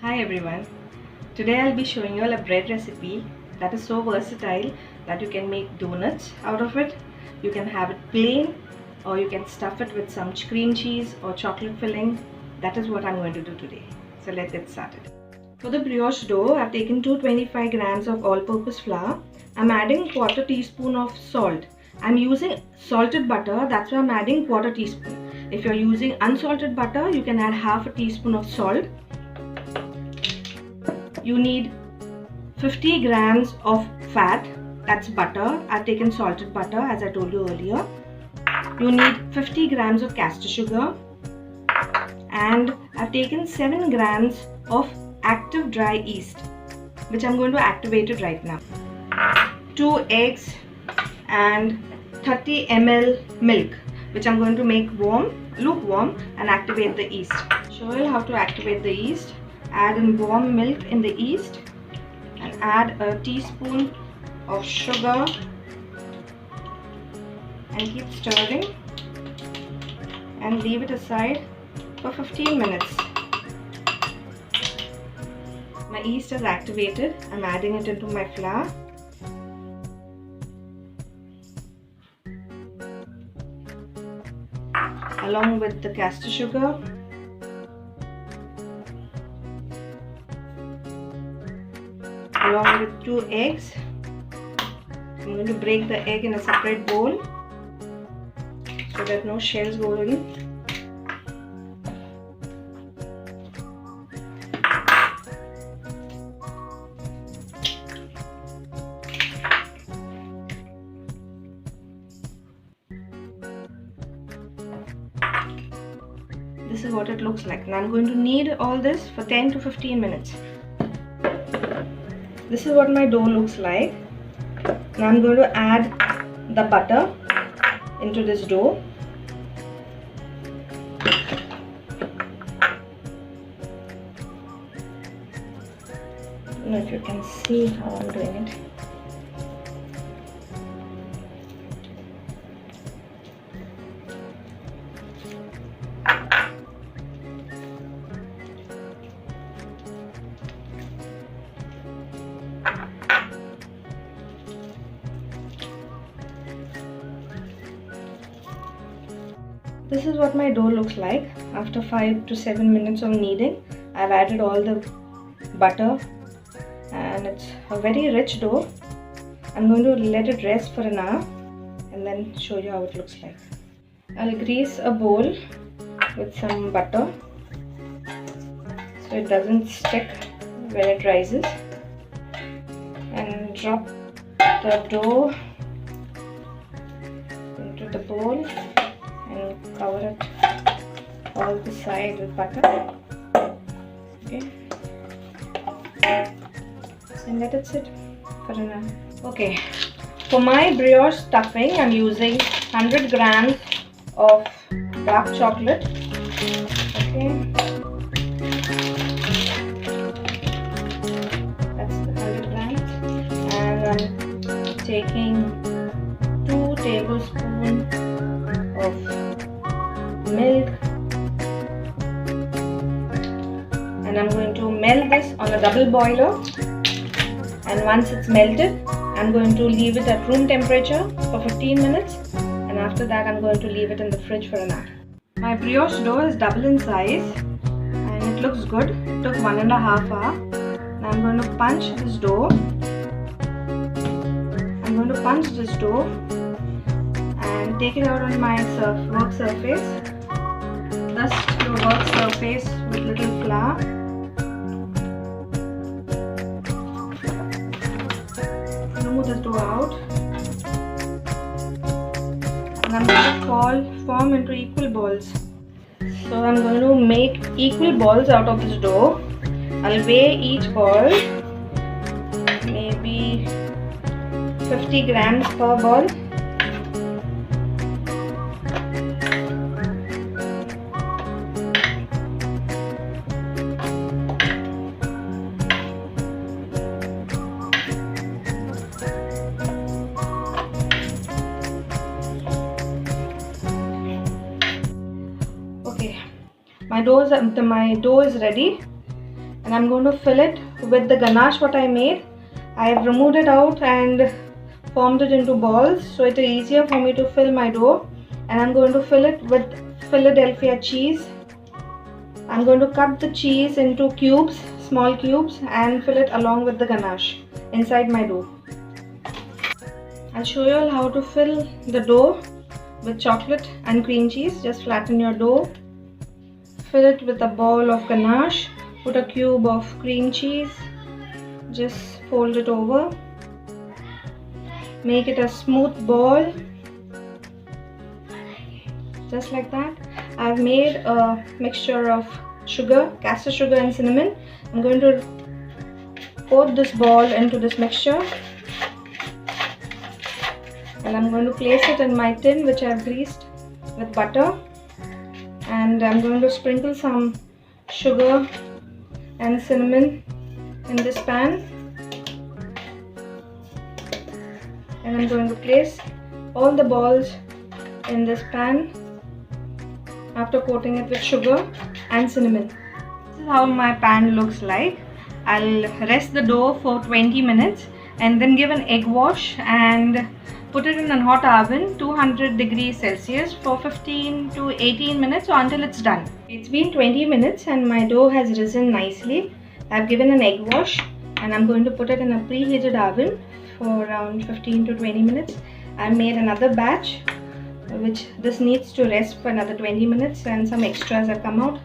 Hi everyone. Today I'll be showing you all a bread recipe that is so versatile that you can make donuts out of it. You can have it plain or you can stuff it with some cream cheese or chocolate filling. That is what I'm going to do today. So let's get started. For the brioche dough, I've taken 225 grams of all-purpose flour. I'm adding quarter teaspoon of salt. I'm using salted butter, that's why I'm adding quarter teaspoon. If you're using unsalted butter, you can add half a teaspoon of salt. You need 50 grams of fat, that's butter. I've taken salted butter as I told you earlier. You need 50 grams of castor sugar, and I've taken 7 grams of active dry yeast, which I'm going to activate it right now. 2 eggs and 30 ml milk, which I'm going to make lukewarm and activate the yeast. Show you how to activate the yeast. Add in warm milk in the yeast and add a teaspoon of sugar and keep stirring and leave it aside for 15 minutes. My yeast is activated. I'm adding it into my flour. Along with the castor sugar. Along with 2 eggs. I'm going to break the egg in a separate bowl so that no shells go in. This is what it looks like. Now I'm going to knead all this for 10 to 15 minutes. This is what my dough looks like. Now I'm going to add the butter into this dough. I don't know if you can see how I'm doing it. This is what my dough looks like after 5 to 7 minutes of kneading. I've added all the butter and it's a very rich dough. I'm going to let it rest for an hour and then show you how it looks like. I'll grease a bowl with some butter so it doesn't stick when it rises, and drop the dough into the bowl and cover it all the side with butter. Okay, and let it sit for an hour. Okay, for my brioche stuffing I'm using 100 grams of dark chocolate. Okay, that's the 100 grams, and I'm taking 2 tablespoons of milk, and I'm going to melt this on a double boiler, and once it's melted I'm going to leave it at room temperature for 15 minutes, and after that I'm going to leave it in the fridge for an hour. My brioche dough is double in size and it looks good. It took 1.5 hours. Now I'm going to punch this dough. I'm going to punch this dough and take it out on my work surface. Dust your work surface with little flour. Remove this dough out. And I'm going to form into equal balls. So I'm going to make equal balls out of this dough. I'll weigh each ball, maybe 50 grams per ball. My dough is ready. and I'm going to fill it with the ganache what I made. I have removed it out and formed it into balls, so it is easier for me to fill my dough. And I'm going to fill it with Philadelphia cheese. I'm going to cut the cheese into cubes, small cubes, and fill it along with the ganache inside my dough. I'll show you all how to fill the dough with chocolate and cream cheese. Just flatten your dough, fill it with a ball of ganache, put a cube of cream cheese, just fold it over, make it a smooth ball, just like that. I've made a mixture of sugar, caster sugar and cinnamon. I'm going to coat this ball into this mixture, and I'm going to place it in my tin which I've greased with butter, and I'm going to sprinkle some sugar and cinnamon in this pan, and I'm going to place all the balls in this pan after coating it with sugar and cinnamon. This is how my pan looks like. I'll rest the dough for 20 minutes and then give an egg wash and put it in a hot oven, 200 degrees Celsius, for 15 to 18 minutes or until it's done. It's been 20 minutes and my dough has risen nicely. I've given an egg wash and I'm going to put it in a preheated oven for around 15 to 20 minutes. I've made another batch which this needs to rest for another 20 minutes, and some extras have come out.